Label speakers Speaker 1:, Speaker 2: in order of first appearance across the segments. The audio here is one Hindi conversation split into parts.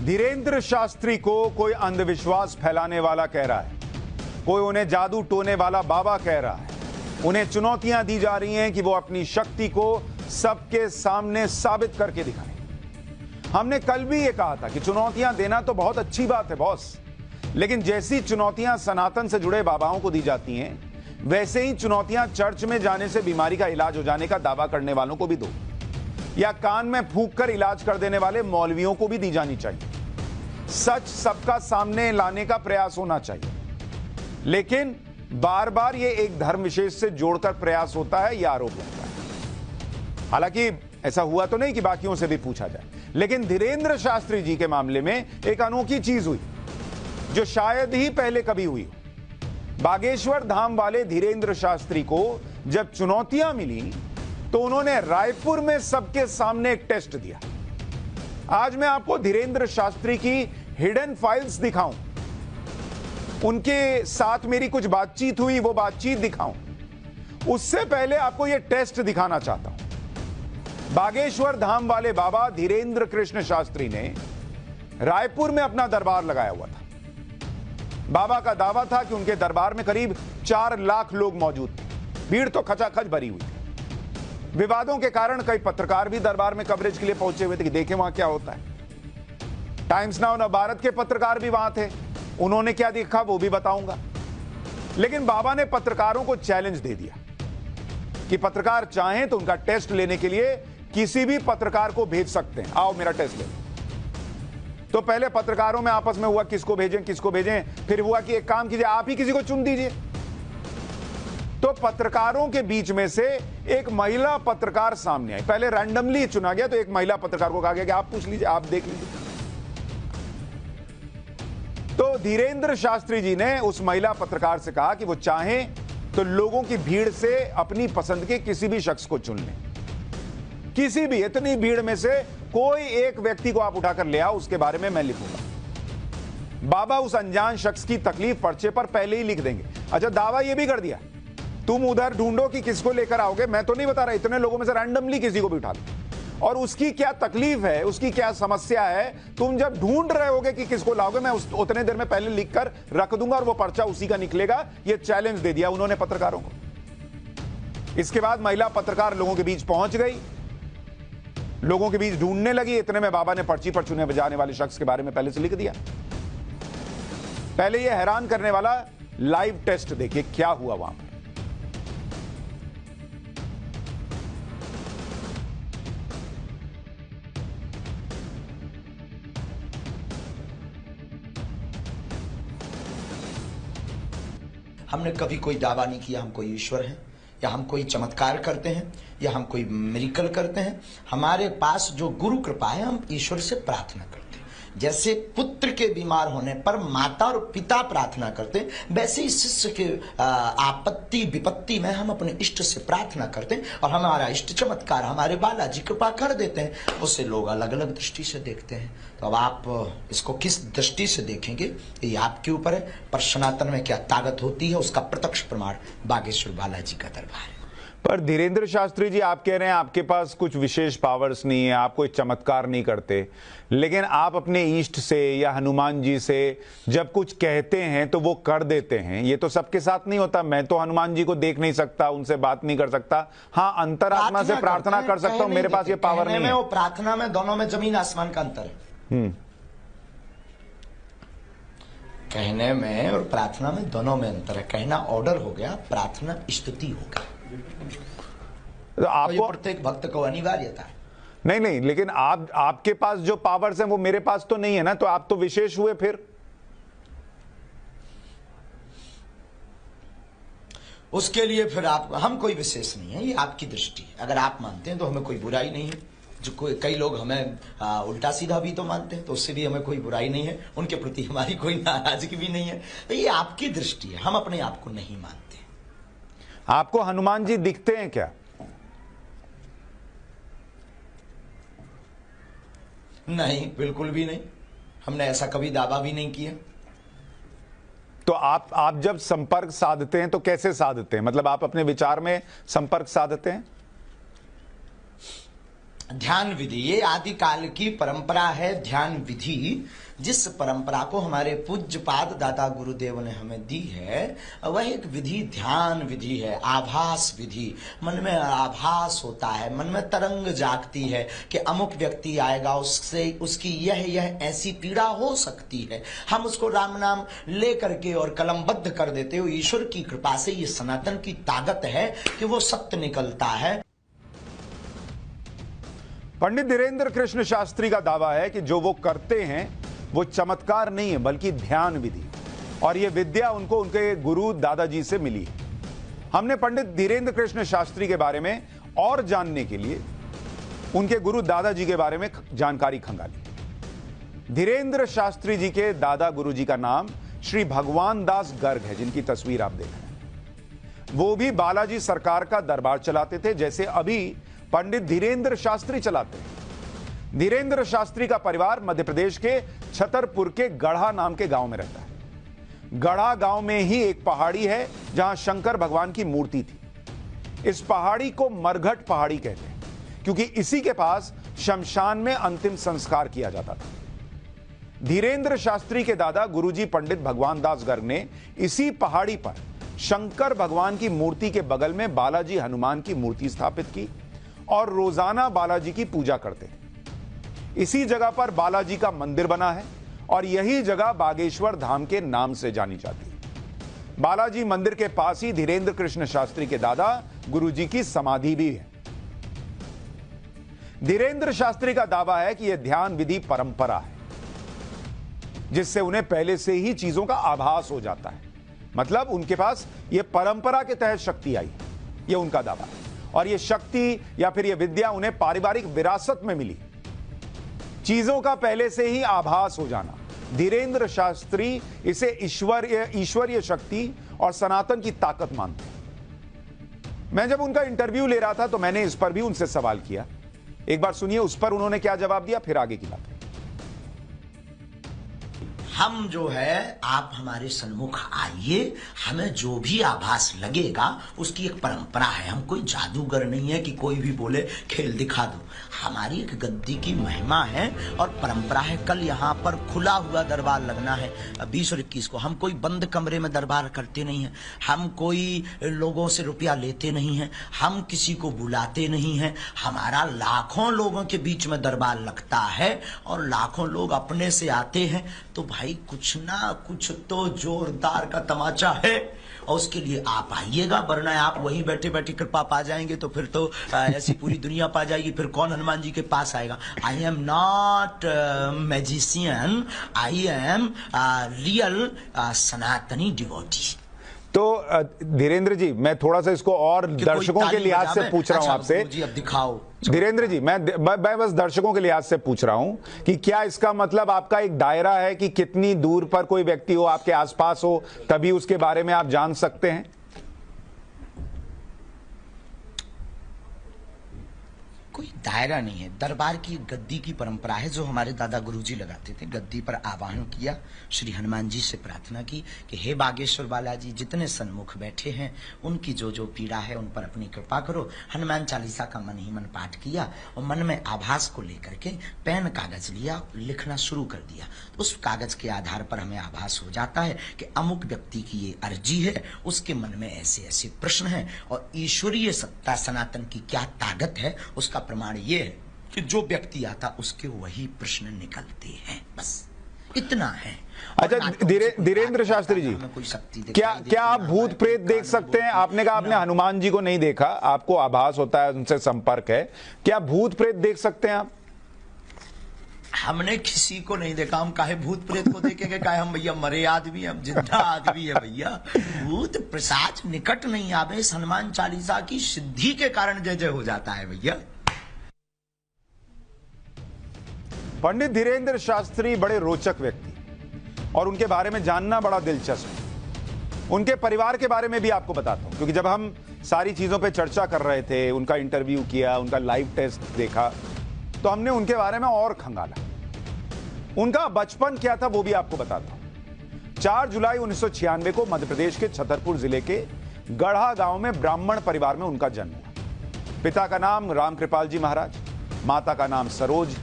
Speaker 1: धीरेन्द्र शास्त्री को कोई अंधविश्वास फैलाने वाला कह रहा है, कोई उन्हें जादू टोने वाला बाबा कह रहा है। उन्हें चुनौतियां दी जा रही हैं कि वो अपनी शक्ति को सबके सामने साबित करके दिखाएं। हमने कल भी ये कहा था कि चुनौतियां देना तो बहुत अच्छी बात है बॉस, लेकिन जैसी चुनौतियां सनातन से जुड़े बाबाओं को दी जाती हैं, वैसे ही चुनौतियां चर्च में जाने से बीमारी का इलाज हो जाने का दावा करने वालों को भी दो, या कान में फूंक कर इलाज कर देने वाले मौलवियों को भी दी जानी चाहिए। सच सबका सामने लाने का प्रयास होना चाहिए, लेकिन बार बार ये एक धर्म विशेष से जोड़कर प्रयास होता है, यह आरोप लगता है। हालांकि ऐसा हुआ तो नहीं कि बाकियों से भी पूछा जाए, लेकिन धीरेन्द्र शास्त्री जी के मामले में एक अनोखी चीज हुई जो शायद ही पहले कभी हुई। बागेश्वर धाम वाले धीरेन्द्र शास्त्री को जब चुनौतियां मिली तो उन्होंने रायपुर में सबके सामने एक टेस्ट दिया। आज मैं आपको धीरेन्द्र शास्त्री की हिडन फाइल्स दिखाऊं, उनके साथ मेरी कुछ बातचीत हुई, वो बातचीत दिखाऊं। उससे पहले आपको यह टेस्ट दिखाना चाहता हूं। बागेश्वर धाम वाले बाबा धीरेन्द्र कृष्ण शास्त्री ने रायपुर में अपना दरबार लगाया हुआ था। बाबा का दावा था कि उनके दरबार में करीब 4 लाख लोग मौजूद थे। भीड़ तो खचाखच भरी हुई थी। विवादों के कारण कई पत्रकार भी दरबार में कवरेज के लिए पहुंचे हुए थे कि देखें वहां क्या होता है। टाइम्स नाउ नवभारत के पत्रकार भी वहां थे, उन्होंने क्या देखा वो भी बताऊंगा। लेकिन बाबा ने पत्रकारों को चैलेंज दे दिया कि पत्रकार चाहें तो उनका टेस्ट लेने के लिए किसी भी पत्रकार को भेज सकते हैं, आओ मेरा टेस्ट ले। तो पहले पत्रकारों में आपस में हुआ किसको भेजें, फिर हुआ कि एक काम कीजिए, आप ही किसी को चुन दीजिए। तो पत्रकारों के बीच में से एक महिला पत्रकार सामने आई। पहले रैंडमली चुना गया, तो एक महिला पत्रकार को कहा गया कि आप पूछ लीजिए, आप देख लीजिए। तो धीरेन्द्र शास्त्री जी ने उस महिला पत्रकार से कहा कि वो चाहें तो लोगों की भीड़ से अपनी पसंद के किसी भी शख्स को चुन लें। किसी भी, इतनी भीड़ में से कोई एक व्यक्ति को आप उठाकर ले आओ, उसके बारे में मैं लिखूंगा। बाबा उस अनजान शख्स की तकलीफ पर्चे पर पहले ही लिख देंगे। अच्छा, दावा यह भी कर दिया, तुम उधर ढूंढो कि किसको लेकर आओगे, मैं तो नहीं बता रहा, इतने लोगों में से रैंडमली किसी को भी उठा लो, और उसकी क्या तकलीफ है, उसकी क्या समस्या है, तुम जब ढूंढ रहे होगे कि किसको लाओगे, मैं उतने देर में पहले लिखकर रख दूंगा और वो पर्चा उसी का निकलेगा। ये चैलेंज दे दिया उन्होंने पत्रकारों को। इसके बाद महिला पत्रकार लोगों के बीच पहुंच गई, लोगों के बीच ढूंढने लगी। इतने में बाबा ने पर्ची पर चुने जाने वाले शख्स के बारे में पहले से लिख दिया। पहले यह हैरान करने वाला लाइव टेस्ट देखिए क्या हुआ वहां पर।
Speaker 2: हमने कभी कोई दावा नहीं किया हम कोई ईश्वर हैं, या हम कोई चमत्कार करते हैं, या हम कोई मिरेकल करते हैं। हमारे पास जो गुरु कृपा है, हम ईश्वर से प्रार्थना करते हैं। जैसे पुत्र के बीमार होने पर माता और पिता प्रार्थना करते हैं, वैसे ही शिष्य के आपत्ति विपत्ति में हम अपने इष्ट से प्रार्थना करते हैं, और हमारा इष्ट चमत्कार हमारे बालाजी कृपा कर देते हैं। उसे लोग अलग अलग दृष्टि से देखते हैं। तो अब आप इसको किस दृष्टि से देखेंगे ये आपके ऊपर है। पर सनातन में क्या ताकत होती है, उसका प्रत्यक्ष प्रमाण बागेश्वर बालाजी का दरबार है।
Speaker 1: पर धीरेन्द्र शास्त्री जी, आप कह रहे हैं आपके पास कुछ विशेष पावर्स नहीं है, आप कोई चमत्कार नहीं करते, लेकिन आप अपने ईष्ट से या हनुमान जी से जब कुछ कहते हैं तो वो कर देते हैं। ये तो सबके साथ नहीं होता। मैं तो हनुमान जी को देख नहीं सकता, उनसे बात नहीं कर सकता, हाँ अंतरात्मा से प्रार्थना कर सकता हूं, मेरे पास ये पावर नहीं है।
Speaker 2: वो प्रार्थना में दोनों में जमीन आसमान का अंतर है। कहने में और प्रार्थना में दोनों में अंतर है। कहना ऑर्डर हो गया, प्रार्थना स्तुति हो गया।
Speaker 1: तो आपको
Speaker 2: प्रत्येक भक्त को अनिवार्यता है।
Speaker 1: नहीं, लेकिन आपके पास जो पावर्स हैं वो मेरे पास तो नहीं है ना, तो आप तो विशेष हुए फिर।
Speaker 2: उसके लिए फिर हम कोई विशेष नहीं है, ये आपकी दृष्टि है। अगर आप मानते हैं तो हमें कोई बुराई नहीं है। जो कई लोग हमें उल्टा सीधा भी तो मानते हैं, तो उससे भी हमें कोई बुराई नहीं है। उनके प्रति हमारी कोई नाराजगी भी नहीं है। तो ये आपकी दृष्टि है, हम अपने आप को नहीं मानते।
Speaker 1: आपको हनुमान जी दिखते हैं क्या?
Speaker 2: नहीं, बिल्कुल भी नहीं। हमने ऐसा कभी दावा भी नहीं किया।
Speaker 1: तो आप जब संपर्क साधते हैं तो कैसे साधते हैं? मतलब आप अपने विचार में संपर्क साधते हैं?
Speaker 2: ध्यान विधि, ये आदिकाल की परंपरा है। ध्यान विधि, जिस परंपरा को हमारे पूज्यपाद दादा गुरुदेव ने हमें दी है, वह एक विधि ध्यान विधि है, आभास विधि। मन में आभास होता है, मन में तरंग जागती है कि अमुक व्यक्ति आएगा, उससे उसकी यह ऐसी पीड़ा हो सकती है। हम उसको राम नाम ले करके और कलमबद्ध कर देते हो। ईश्वर की कृपा से ये सनातन की ताकत है कि वो सत्य निकलता है।
Speaker 1: पंडित धीरेन्द्र कृष्ण शास्त्री का दावा है कि जो वो करते हैं वो चमत्कार नहीं है बल्कि ध्यान विधि, और ये विद्या उनको उनके गुरु दादाजी से मिली है। हमने पंडित धीरेन्द्र कृष्ण शास्त्री के बारे में और जानने के लिए उनके गुरु दादाजी के बारे में जानकारी खंगाली। धीरेन्द्र शास्त्री जी के दादा गुरु जी का नाम श्री भगवान दास गर्ग है, जिनकी तस्वीर आप देख रहे हैं। वो भी बालाजी सरकार का दरबार चलाते थे, जैसे अभी पंडित धीरेन्द्र शास्त्री चलाते हैं। धीरेन्द्र शास्त्री का परिवार मध्य प्रदेश के छतरपुर के गढ़ा नाम के गांव में रहता है। गढ़ा गांव में ही एक पहाड़ी है जहां शंकर भगवान की मूर्ति थी। इस पहाड़ी को मरघट पहाड़ी कहते हैं, क्योंकि इसी के पास शमशान में अंतिम संस्कार किया जाता था। धीरेन्द्र शास्त्री के दादा गुरुजी पंडित भगवान दास गर्ग ने इसी पहाड़ी पर शंकर भगवान की मूर्ति के बगल में बालाजी हनुमान की मूर्ति स्थापित की और रोजाना बालाजी की पूजा करते हैं। इसी जगह पर बालाजी का मंदिर बना है और यही जगह बागेश्वर धाम के नाम से जानी जाती है। बालाजी मंदिर के पास ही धीरेन्द्र कृष्ण शास्त्री के दादा गुरुजी की समाधि भी है। धीरेन्द्र शास्त्री का दावा है कि यह ध्यान विधि परंपरा है, जिससे उन्हें पहले से ही चीजों का आभास हो जाता है। मतलब उनके पास यह परंपरा के तहत शक्ति आई, यह उनका दावा है। और यह शक्ति या फिर यह विद्या उन्हें पारिवारिक विरासत में मिली, चीजों का पहले से ही आभास हो जाना। धीरेन्द्र शास्त्री इसे ईश्वरीय शक्ति और सनातन की ताकत मानते हैं। मैं जब उनका इंटरव्यू ले रहा था तो मैंने इस पर भी उनसे सवाल किया। एक बार सुनिए उस पर उन्होंने क्या जवाब दिया, फिर आगे की बात।
Speaker 2: हम जो है, आप हमारे सन्मुख आइए, हमें जो भी आभास लगेगा उसकी एक परंपरा है। हम कोई जादूगर नहीं है कि कोई भी बोले खेल दिखा दो। हमारी एक गद्दी की महिमा है और परंपरा है। कल यहाँ पर खुला हुआ दरबार लगना है 20 और 21 को। हम कोई बंद कमरे में दरबार करते नहीं हैं, हम कोई लोगों से रुपया लेते नहीं हैं, हम किसी को बुलाते नहीं हैं। हमारा लाखों लोगों के बीच में दरबार लगता है और लाखों लोग अपने से आते हैं। तो भाई कुछ ना कुछ तो जोरदार का तमाचा है और उसके लिए आप आइएगा, वरना आप वहीं बैठे बैठे कृपा पा जाएंगे तो फिर तो ऐसी पूरी दुनिया पा जाएगी। फिर कौन हनुमान जी के पास आएगा। I am not magician, I am real सनातनी डिवोटी।
Speaker 1: तो धीरेन्द्र जी, मैं थोड़ा सा इसको और दर्शकों के लिहाज से पूछ रहा हूं आपसे।
Speaker 2: जी अब दिखाओ।
Speaker 1: धीरेन्द्र जी, मैं बस दर्शकों के लिहाज से पूछ रहा हूं कि क्या इसका मतलब आपका एक दायरा है कि कितनी दूर पर कोई व्यक्ति हो, आपके आसपास हो, तभी उसके बारे में आप जान सकते हैं?
Speaker 2: कोई दायरा नहीं है। दरबार की गद्दी की परंपरा है जो हमारे दादा गुरुजी लगाते थे। गद्दी पर आवाहन किया, श्री हनुमान जी से प्रार्थना की कि हे बागेश्वर बालाजी, जितने सन्मुख बैठे हैं उनकी जो जो पीड़ा है उन पर अपनी कृपा करो। हनुमान चालीसा का मन ही मन पाठ किया और मन में आभास को लेकर के पेन कागज लिया, लिखना शुरू कर दिया। उस कागज के आधार पर हमें आभास हो जाता है कि अमुक व्यक्ति की ये अर्जी है, उसके मन में ऐसे ऐसे प्रश्न हैं और ईश्वरीय सत्ता सनातन की क्या ताकत है उसका प्रमाण ये है कि जो व्यक्ति आता उसके वही प्रश्न निकलते हैं। बस इतना है।
Speaker 1: अच्छा धीरेन्द्र शास्त्री जी, क्या आप भूत प्रेत देख सकते हैं? आपने कहा आपने हनुमान जी को नहीं देखा, आपको आभास होता है, उनसे संपर्क है। क्या भूत प्रेत देख सकते हैं आप?
Speaker 2: हमने किसी को नहीं देखा। हम काहे भूत प्रेत को देखेंगे? काहे हम भैया मरे आदमी, हम जिंदा आदमी है भैया। भूत प्रसाद निकट नहीं आवे, इस हनुमान चालीसा की सिद्धि के कारण जय जय हो जाता है भैया।
Speaker 1: पंडित धीरेन्द्र शास्त्री बड़े रोचक व्यक्ति और उनके बारे में जानना बड़ा दिलचस्प है। उनके परिवार के बारे में भी आपको बताता हूं, क्योंकि जब हम सारी चीजों पे चर्चा कर रहे थे, उनका इंटरव्यू किया, उनका लाइव टेस्ट देखा, तो हमने उनके बारे में और खंगाला। उनका बचपन क्या था वो भी आपको बताता हूं। 4 जुलाई 1996 को मध्य प्रदेश के छतरपुर जिले के गढ़ा गांव में ब्राह्मण परिवार में उनका जन्म हुआ। पिता का नाम रामकृपाल जी महाराज, माता का नाम सरोज।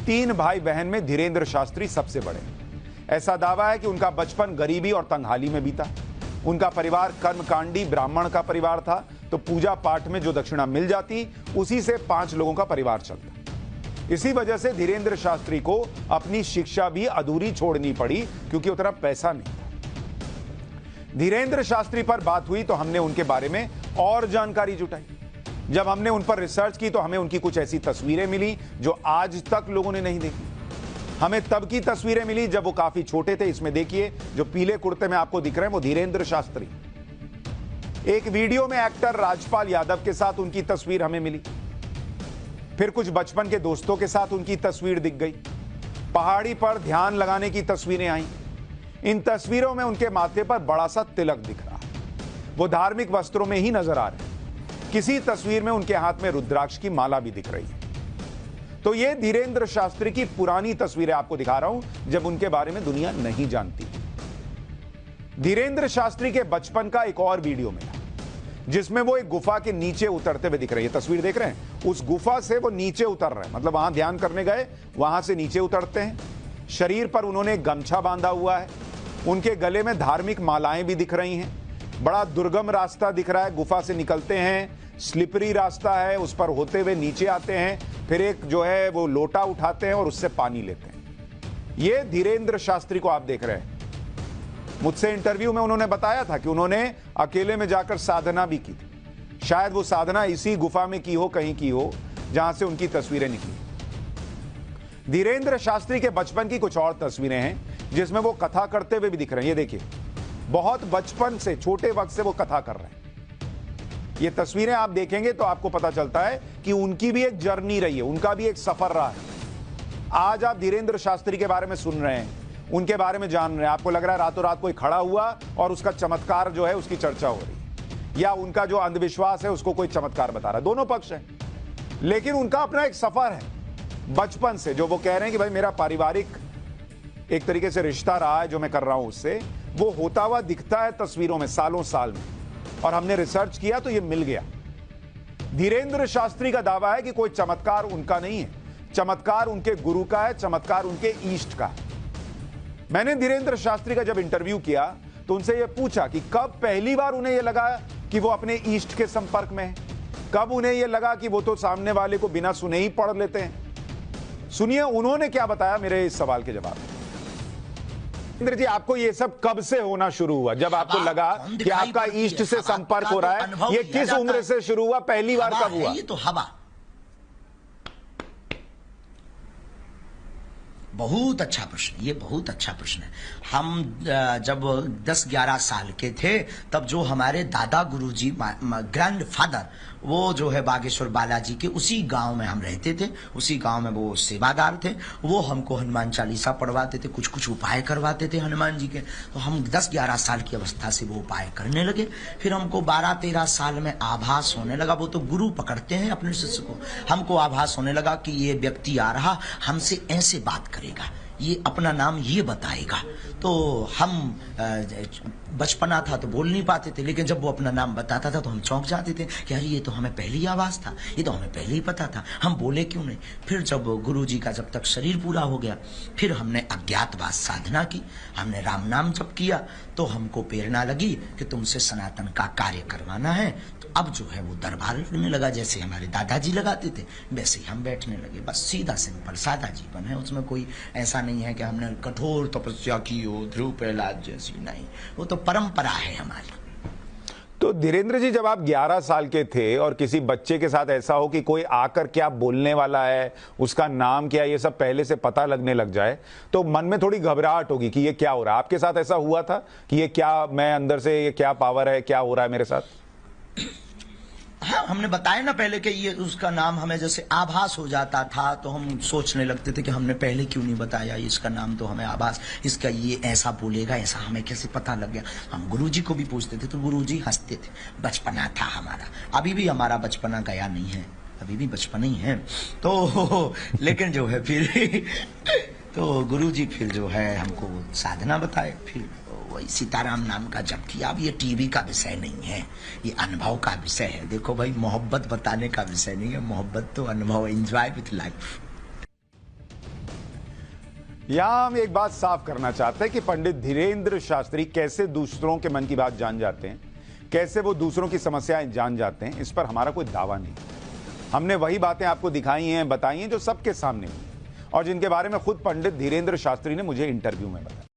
Speaker 1: 3 भाई बहन में धीरेंद्र शास्त्री सबसे बड़े। ऐसा दावा है कि उनका बचपन गरीबी और तंगहाली में बीता। उनका परिवार कर्मकांडी ब्राह्मण का परिवार था, तो पूजा पाठ में जो दक्षिणा मिल जाती उसी से 5 लोगों का परिवार चलता। इसी वजह से धीरेंद्र शास्त्री को अपनी शिक्षा भी अधूरी छोड़नी पड़ी, क्योंकि उतना पैसा नहीं था। धीरेंद्र शास्त्री पर बात हुई तो हमने उनके बारे में और जानकारी जुटाई। जब हमने उन पर रिसर्च की तो हमें उनकी कुछ ऐसी तस्वीरें मिली जो आज तक लोगों ने नहीं देखी। हमें तब की तस्वीरें मिली जब वो काफी छोटे थे। इसमें देखिए, जो पीले कुर्ते में आपको दिख रहे हैं वो धीरेंद्र शास्त्री। एक वीडियो में एक्टर राजपाल यादव के साथ उनकी तस्वीर हमें मिली। फिर कुछ बचपन के दोस्तों के साथ उनकी तस्वीर दिख गई। पहाड़ी पर ध्यान लगाने की तस्वीरें आई। इन तस्वीरों में उनके माथे पर बड़ा सा तिलक दिख रहा है। वो धार्मिक वस्त्रों में ही नजर आ रहे हैं। किसी तस्वीर में उनके हाथ में रुद्राक्ष की माला भी दिख रही है। तो ये धीरेंद्र शास्त्री की पुरानी तस्वीरें आपको दिखा रहा हूं, जब उनके बारे में दुनिया नहीं जानती। धीरेंद्र शास्त्री के बचपन का एक और वीडियो मिला, जिसमें वो एक गुफा के नीचे उतरते हुए दिख रही है। तस्वीर देख रहे हैं, उस गुफा से वो नीचे उतर रहे हैं, मतलब वहां ध्यान करने गए, वहां से नीचे उतरते हैं। शरीर पर उन्होंने गमछा बांधा हुआ है। उनके गले में धार्मिक मालाएं भी दिख रही हैं। बड़ा दुर्गम रास्ता दिख रहा है। गुफा से निकलते हैं, स्लिपरी रास्ता है, उस पर होते हुए नीचे आते हैं। फिर एक जो है वो लोटा उठाते हैं और उससे पानी लेते हैं। ये धीरेंद्र शास्त्री को आप देख रहे हैं। मुझसे इंटरव्यू में उन्होंने बताया था कि उन्होंने अकेले में जाकर साधना भी की थी। शायद वो साधना इसी गुफा में की हो, कहीं की हो, जहां से उनकी तस्वीरें निकली। धीरेंद्र शास्त्री के बचपन की कुछ और तस्वीरें हैं, जिसमें वो कथा करते हुए भी दिख रहे हैं। ये देखिए, बहुत बचपन से, छोटे वक्त से वो कथा कर रहे हैं। ये तस्वीरें आप देखेंगे तो आपको पता चलता है कि उनकी भी एक जर्नी रही है, उनका भी एक सफर रहा है। आज आप धीरेंद्र शास्त्री के बारे में सुन रहे हैं, उनके बारे में जान रहे हैं। आपको लग रहा है रातों रात कोई खड़ा हुआ और उसका चमत्कार जो है उसकी चर्चा हो रही है, या उनका जो अंधविश्वास है उसको कोई चमत्कार बता रहा है। दोनों पक्ष है, लेकिन उनका अपना एक सफर है बचपन से, जो वो कह रहे हैं कि भाई मेरा पारिवारिक एक तरीके से रिश्ता रहा है जो मैं कर रहा हूं उससे, वो होता हुआ दिखता है तस्वीरों में, सालों साल में। और हमने रिसर्च किया तो ये मिल गया। धीरेंद्र शास्त्री का दावा है कि कोई चमत्कार उनका नहीं है, चमत्कार उनके गुरु का है, चमत्कार उनके ईष्ट का है। मैंने धीरेंद्र शास्त्री का जब इंटरव्यू किया तो उनसे यह पूछा कि कब पहली बार उन्हें यह लगा कि वो अपने ईष्ट के संपर्क में है, कब उन्हें यह लगा कि वो तो सामने वाले को बिना सुने ही पढ़ लेते हैं। सुनिए उन्होंने क्या बताया मेरे इस सवाल के जवाब में। इंद्र जी, आपको ये सब कब से होना शुरू हुआ, जब आपको लगा कि आपका ईष्ट से संपर्क हो रहा है? ये किस उम्र से शुरू हुआ, पहली बार कब हुआ?
Speaker 2: ये तो हवा। बहुत अच्छा प्रश्न, ये बहुत अच्छा प्रश्न है। हम जब 10-11 साल के थे, तब जो हमारे दादा गुरुजी, ग्रैंडफादर, वो जो है बागेश्वर बालाजी के उसी गांव में हम रहते थे। उसी गांव में वो सेवादार थे। वो हमको हनुमान चालीसा पढ़वाते थे, कुछ कुछ उपाय करवाते थे हनुमान जी के। तो हम 10-11 साल की अवस्था से वो उपाय करने लगे। फिर हमको 12-13 साल में आभास होने लगा। वो तो गुरु पकड़ते हैं अपने शिष्य को। हमको आभास होने लगा कि ये व्यक्ति आ रहा, हमसे ऐसे बात करेगा, ये अपना नाम ये बताएगा। तो हम बचपना था तो बोल नहीं पाते थे, लेकिन जब वो अपना नाम बताता था तो हम चौंक जाते थे कि अरे ये तो हमें पहले ही आवाज था, ये तो हमें पहले ही पता था, हम बोले क्यों नहीं। फिर जब गुरुजी का जब तक शरीर पूरा हो गया, फिर हमने अज्ञातवास साधना की, हमने राम नाम जप किया, तो हमको प्रेरणा लगी कि तुमसे सनातन का कार्य करवाना है। तो अब जो है वो दरबार लगने लगा, जैसे हमारे दादाजी लगाते थे वैसे ही हम बैठने लगे। बस सीधा सिंपल सादा जीवन है, उसमें कोई ऐसा नहीं है कि हमने कठोर तपस्या की हो, ध्रुव प्रहलाद जैसी, नहीं, वो तो परंपरा है हमारी।
Speaker 1: तो धीरेंद्र जी, जब आप 11 साल के थे और किसी बच्चे के साथ ऐसा हो कि कोई आकर क्या बोलने वाला है, उसका नाम क्या, ये सब पहले से पता लगने लग जाए, तो मन में थोड़ी घबराहट होगी कि ये क्या हो रहा है। आपके साथ ऐसा हुआ था कि ये क्या, मैं अंदर से, ये क्या पावर है, क्या हो रहा है मेरे साथ?
Speaker 2: हाँ, हमने बताया ना पहले कि ये उसका नाम हमें जैसे आभास हो जाता था, तो हम सोचने लगते थे कि हमने पहले क्यों नहीं बताया इसका नाम, तो हमें आभास, इसका ये ऐसा बोलेगा, ऐसा हमें कैसे पता लग गया। हम गुरुजी को भी पूछते थे तो गुरुजी हंसते थे। बचपना था हमारा, अभी भी हमारा बचपना गया नहीं है, अभी भी बचपना ही है। तो लेकिन जो है फिर तो गुरुजी फिर जो है हमको साधना बताए, फिर कोई सीताराम नाम का जप किया। अब ये टीवी का विषय नहीं है, ये अनुभव का विषय है। देखो भाई, मोहब्बत बताने का विषय नहीं है, मोहब्बत तो अनुभव, एंजॉय विथ लाइफ।
Speaker 1: यहां हम एक बात साफ करना चाहते हैं कि पंडित धीरेन्द्र शास्त्री कैसे दूसरों के मन की बात जान जाते हैं, कैसे वो दूसरों की समस्याएं जान जाते हैं, इस पर हमारा कोई दावा नहीं। हमने वही बातें आपको दिखाई हैं, बताई हैं जो सबके सामने हुई और जिनके बारे में खुद पंडित धीरेन्द्र शास्त्री ने मुझे इंटरव्यू में बताया।